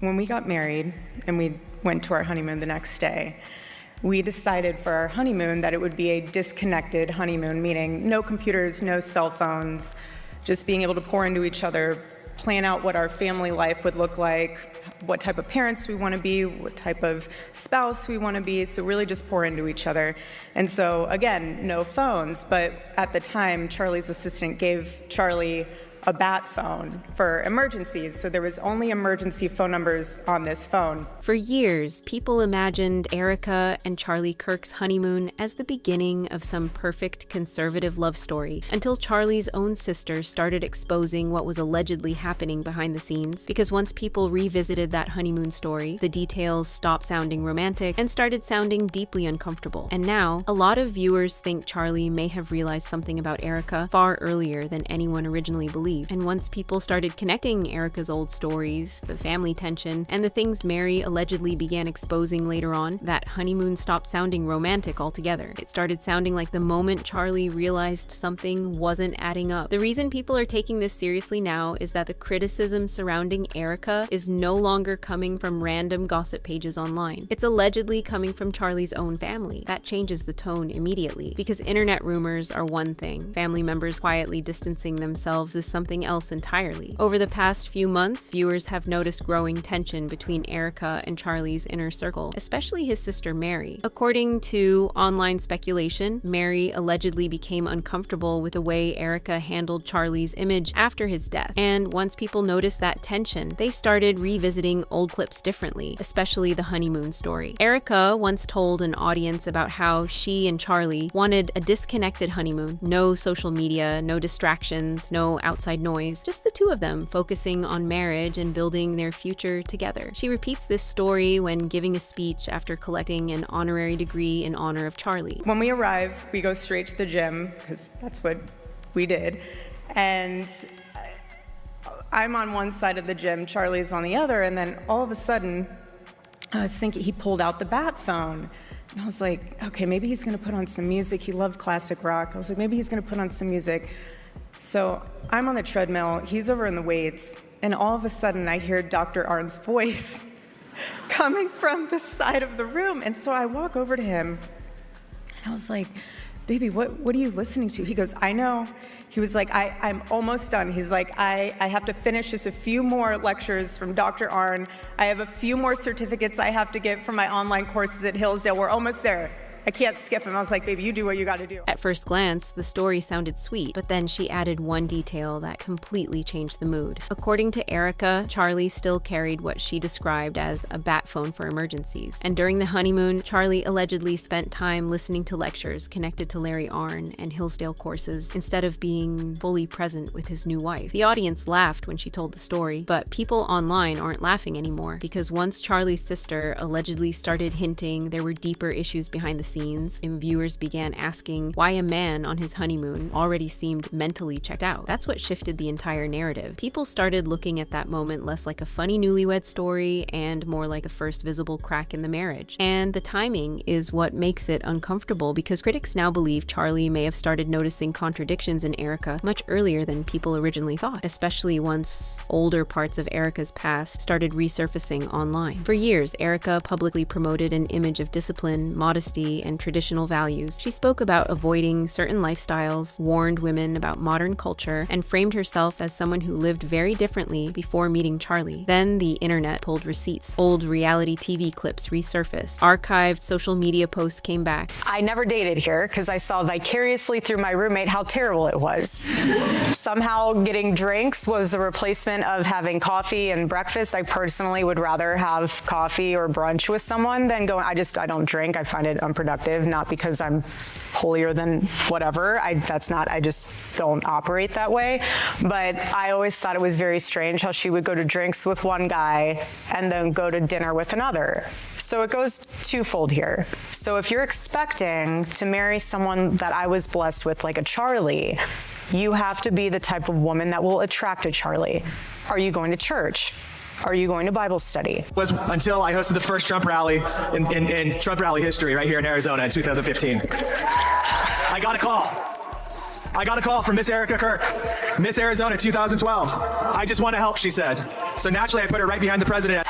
when we got married and we went to our honeymoon the next day, we decided for our honeymoon that it would be a disconnected honeymoon, meaning no computers, no cell phones, just being able to pour into each other, plan out what our family life would look like, what type of parents we want to be, what type of spouse we want to be, so really just pour into each other. And so, again, no phones, but at the time, Charlie's assistant gave Charlie a bat phone for emergencies, so there was only emergency phone numbers on this phone. For years, people imagined Erika and Charlie Kirk's honeymoon as the beginning of some perfect conservative love story, until Charlie's own sister started exposing what was allegedly happening behind the scenes, because once people revisited that honeymoon story, the details stopped sounding romantic and started sounding deeply uncomfortable. And now, a lot of viewers think Charlie may have realized something about Erika far earlier than anyone originally believed. And once people started connecting Erika's old stories, the family tension, and the things Mary allegedly began exposing later on, that honeymoon stopped sounding romantic altogether. It started sounding like the moment Charlie realized something wasn't adding up. The reason people are taking this seriously now is that the criticism surrounding Erika is no longer coming from random gossip pages online. It's allegedly coming from Charlie's own family. That changes the tone immediately, because internet rumors are one thing. Family members quietly distancing themselves is something else entirely. Over the past few months, viewers have noticed growing tension between Erika and Charlie's inner circle, especially his sister Mary. According to online speculation, Mary allegedly became uncomfortable with the way Erika handled Charlie's image after his death. And once people noticed that tension, they started revisiting old clips differently, especially the honeymoon story. Erika once told an audience about how she and Charlie wanted a disconnected honeymoon. No social media, no distractions, no outside noise, just the two of them focusing on marriage and building their future together. She repeats this story when giving a speech after collecting an honorary degree in honor of Charlie. When we arrive, we go straight to the gym, because that's what we did, and I'm on one side of the gym, Charlie's on the other, and then all of a sudden, I was thinking he pulled out the bat phone. And I was like, okay, maybe he's gonna put on some music. He loved classic rock. I was like, maybe he's gonna put on some music. So I'm on the treadmill, he's over in the weights, and all of a sudden I hear Dr. Arn's voice coming from the side of the room. And so I walk over to him, and I was like, baby, what are you listening to? He goes, I know. He was like, I'm almost done. He's like, I have to finish just a few more lectures from Dr. Arn. I have a few more certificates I have to get from my online courses at Hillsdale. We're almost there. I can't skip him. I was like, baby, you do what you gotta do. At first glance, the story sounded sweet, but then she added one detail that completely changed the mood. According to Erika, Charlie still carried what she described as a bat phone for emergencies. And during the honeymoon, Charlie allegedly spent time listening to lectures connected to Larry Arn and Hillsdale courses instead of being fully present with his new wife. The audience laughed when she told the story, but people online aren't laughing anymore, because once Charlie's sister allegedly started hinting there were deeper issues behind the scenes, and viewers began asking why a man on his honeymoon already seemed mentally checked out. That's what shifted the entire narrative. People started looking at that moment less like a funny newlywed story and more like the first visible crack in the marriage. And the timing is what makes it uncomfortable, because critics now believe Charlie may have started noticing contradictions in Erika much earlier than people originally thought, especially once older parts of Erika's past started resurfacing online. For years, Erika publicly promoted an image of discipline, modesty, and traditional values. She spoke about avoiding certain lifestyles, warned women about modern culture, and framed herself as someone who lived very differently before meeting Charlie. Then the internet pulled receipts. Old reality TV clips resurfaced. Archived social media posts came back. I never dated here because I saw vicariously through my roommate how terrible it was. Somehow getting drinks was the replacement of having coffee and breakfast. I personally would rather have coffee or brunch with someone than go. I don't drink. I find it unproductive. Not because I'm holier than whatever. I just don't operate that way. But I always thought it was very strange how she would go to drinks with one guy and then go to dinner with another. So it goes twofold here. So if you're expecting to marry someone that I was blessed with, like a Charlie, you have to be the type of woman that will attract a Charlie. Are you going to church? Are you going to Bible study? Was until I hosted the first Trump rally in Trump rally history right here in Arizona in 2015. I got a call from Miss Erika Kirk, Miss Arizona 2012. I just want to help, she said. So naturally, I put her right behind the president.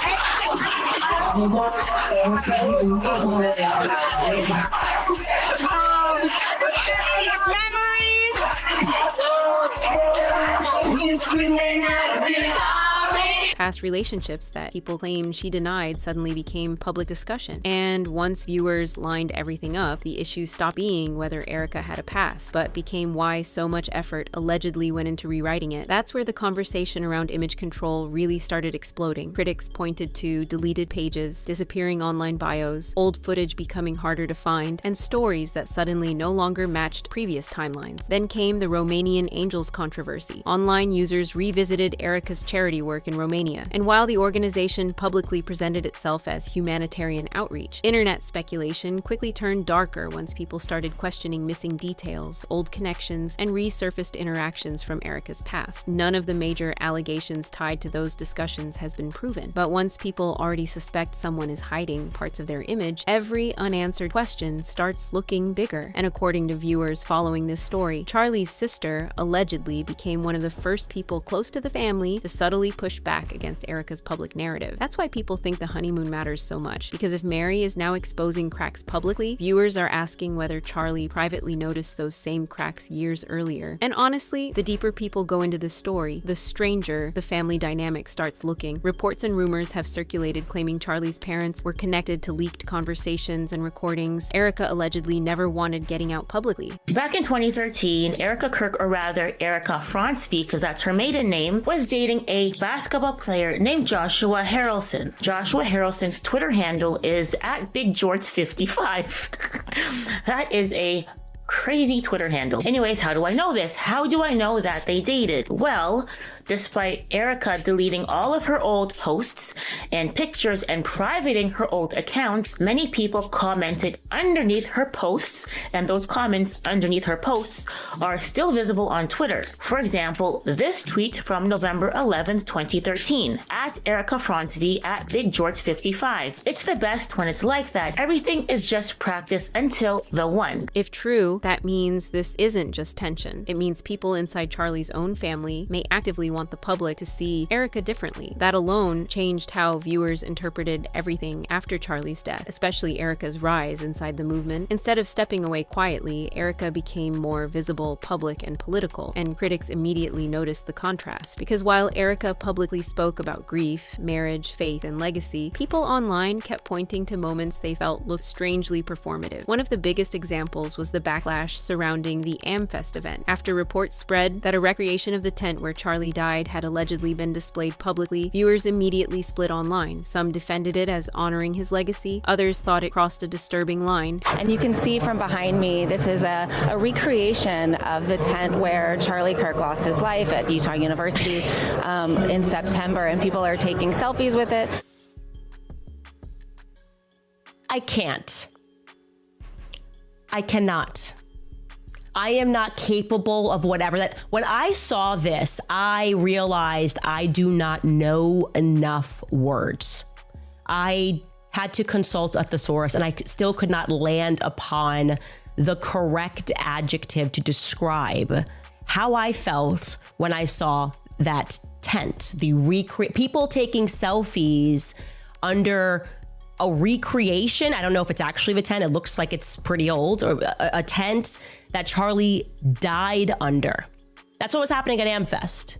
Past relationships that people claimed she denied suddenly became public discussion. And once viewers lined everything up, the issue stopped being whether Erika had a past, but became why so much effort allegedly went into rewriting it. That's where the conversation around image control really started exploding. Critics pointed to deleted pages, disappearing online bios, old footage becoming harder to find, and stories that suddenly no longer matched previous timelines. Then came the Romanian Angels controversy. Online users revisited Erika's charity work in Romania. And while the organization publicly presented itself as humanitarian outreach, internet speculation quickly turned darker once people started questioning missing details, old connections, and resurfaced interactions from Erika's past. None of the major allegations tied to those discussions has been proven, but once people already suspect someone is hiding parts of their image, every unanswered question starts looking bigger. And according to viewers following this story, Charlie's sister allegedly became one of the first people close to the family to subtly push back against Erika's public narrative. That's why people think the honeymoon matters so much, because if Mary is now exposing cracks publicly, viewers are asking whether Charlie privately noticed those same cracks years earlier. And honestly, the deeper people go into this story, the stranger the family dynamic starts looking. Reports and rumors have circulated claiming Charlie's parents were connected to leaked conversations and recordings Erika allegedly never wanted getting out publicly. Back in 2013, Erika Kirk, or rather Erika Fronsby, because that's her maiden name, was dating a basketball player named Joshua Harrelson. Joshua Harrelson's Twitter handle is @BigGeorge55. That is a crazy Twitter handle. Anyways, how do I know this? How do I know that they dated? Well, despite Erika deleting all of her old posts and pictures and privating her old accounts, many people commented underneath her posts, and those comments underneath her posts are still visible on Twitter. For example, this tweet from November 11th, 2013, @Erika Fronsby @BigGeorge55. It's the best when it's like that. Everything is just practice until the one. If true, that means this isn't just tension. It means people inside Charlie's own family may actively want the public to see Erika differently. That alone changed how viewers interpreted everything after Charlie's death, especially Erika's rise inside the movement. Instead of stepping away quietly, Erika became more visible, public, and political, and critics immediately noticed the contrast. Because while Erika publicly spoke about grief, marriage, faith, and legacy, people online kept pointing to moments they felt looked strangely performative. One of the biggest examples was the backlash surrounding the AmFest event. After reports spread that a recreation of the tent where Charlie died had allegedly been displayed publicly, viewers immediately split online. Some defended it as honoring his legacy, others thought it crossed a disturbing line. And you can see from behind me, this is a recreation of the tent where Charlie Kirk lost his life at Utah University in September, and people are taking selfies with it. I can't. I cannot. I am not capable of whatever that. When I saw this, I realized I do not know enough words. I had to consult a thesaurus, and I still could not land upon the correct adjective to describe how I felt when I saw that tent. People taking selfies under a recreation. I don't know if it's actually the tent. It looks like it's pretty old, or a tent that Charlie died under. That's what was happening at AmFest.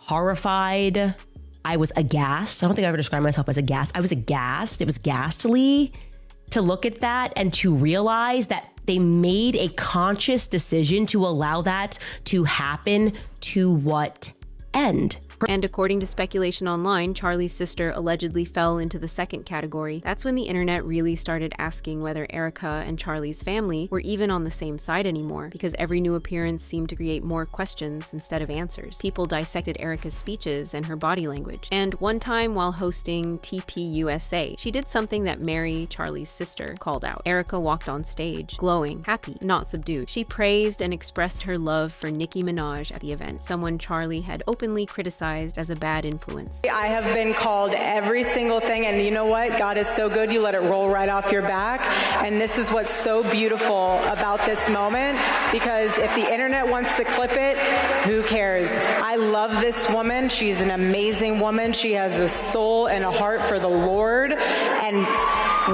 Horrified. I was aghast. I don't think I ever described myself as aghast. I was aghast. It was ghastly to look at that and to realize that they made a conscious decision to allow that to happen. To what end? And according to speculation online, Charlie's sister allegedly fell into the second category. That's when the internet really started asking whether Erika and Charlie's family were even on the same side anymore, because every new appearance seemed to create more questions instead of answers. People dissected Erika's speeches and her body language. And one time while hosting TPUSA, she did something that Mary, Charlie's sister, called out. Erika walked on stage, glowing, happy, not subdued. She praised and expressed her love for Nicki Minaj at the event, someone Charlie had openly criticized criticized as a bad influence. I have been called every single thing, and you know what? God is so good, you let it roll right off your back. And this is what's so beautiful about this moment, because if the internet wants to clip it, who cares? I love this woman. She's an amazing woman. She has a soul and a heart for the Lord, and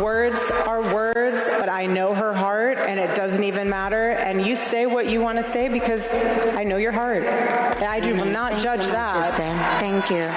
words are words, but I know her heart, and it doesn't even matter. And you say what you want to say because I know your heart. I will not judge that. Sister. Thank you.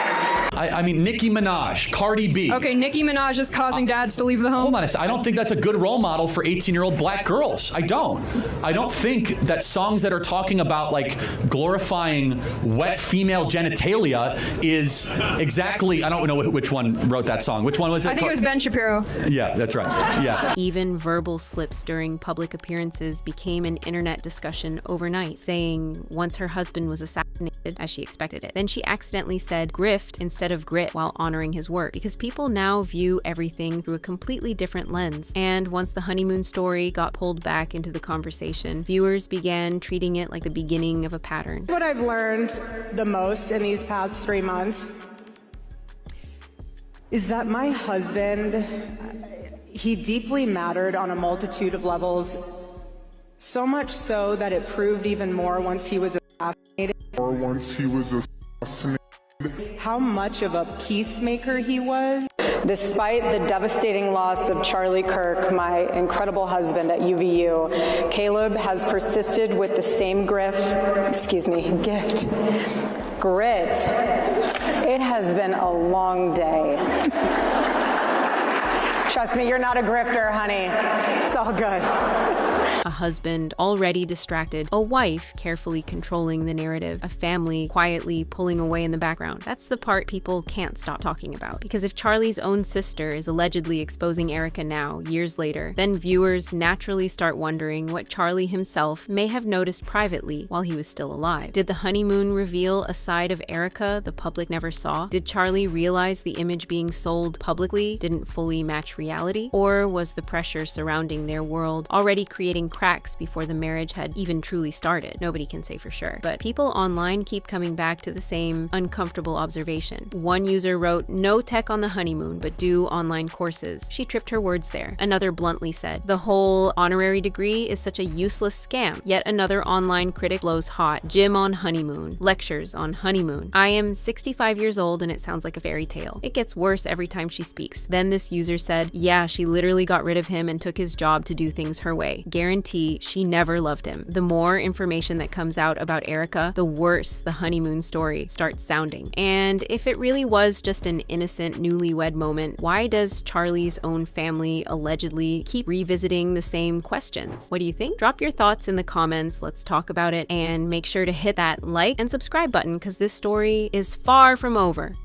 I mean, Nicki Minaj, Cardi B. Okay, Nicki Minaj is causing dads to leave the home. Hold on a second. I don't think that's a good role model for 18-year-old black girls. I don't think that songs that are talking about like glorifying wet female genitalia is exactly, I don't know which one wrote that song. Which one was it? I think it was Ben Shapiro. Yeah, that's right. Yeah. Even verbal slips during public appearances became an internet discussion overnight, saying once her husband was assassinated, as she expected it, then she accidentally said grift instead of grit while honoring his work, because people now view everything through a completely different lens. And once the honeymoon story got pulled back into the conversation, viewers began treating it like the beginning of a pattern. What I've learned the most in these past 3 months is that my husband, he deeply mattered on a multitude of levels, so much so that it proved even more once he was assassinated. How much of a peacemaker he was. Despite the devastating loss of Charlie Kirk, my incredible husband at UVU, Caleb has persisted with the same gift. Grit. It has been a long day. Trust me, you're not a grifter, honey. It's all good. A husband already distracted, a wife carefully controlling the narrative, a family quietly pulling away in the background. That's the part people can't stop talking about. Because if Charlie's own sister is allegedly exposing Erica now, years later, then viewers naturally start wondering what Charlie himself may have noticed privately while he was still alive. Did the honeymoon reveal a side of Erica the public never saw? Did Charlie realize the image being sold publicly didn't fully match reality? Or was the pressure surrounding their world already creating cracks before the marriage had even truly started? Nobody can say for sure. But people online keep coming back to the same uncomfortable observation. One user wrote, "No tech on the honeymoon, but do online courses." She tripped her words there. Another bluntly said, "The whole honorary degree is such a useless scam." Yet another online critic blows hot, "Gym on honeymoon, lectures on honeymoon. I am 65 years old and it sounds like a fairy tale. It gets worse every time she speaks." Then this user said, "Yeah, she literally got rid of him and took his job to do things her way. Guarantee she never loved him." The more information that comes out about Erica, the worse the honeymoon story starts sounding. And if it really was just an innocent newlywed moment, why does Charlie's own family allegedly keep revisiting the same questions? What do you think? Drop your thoughts in the comments. Let's talk about it, and make sure to hit that like and subscribe button because this story is far from over.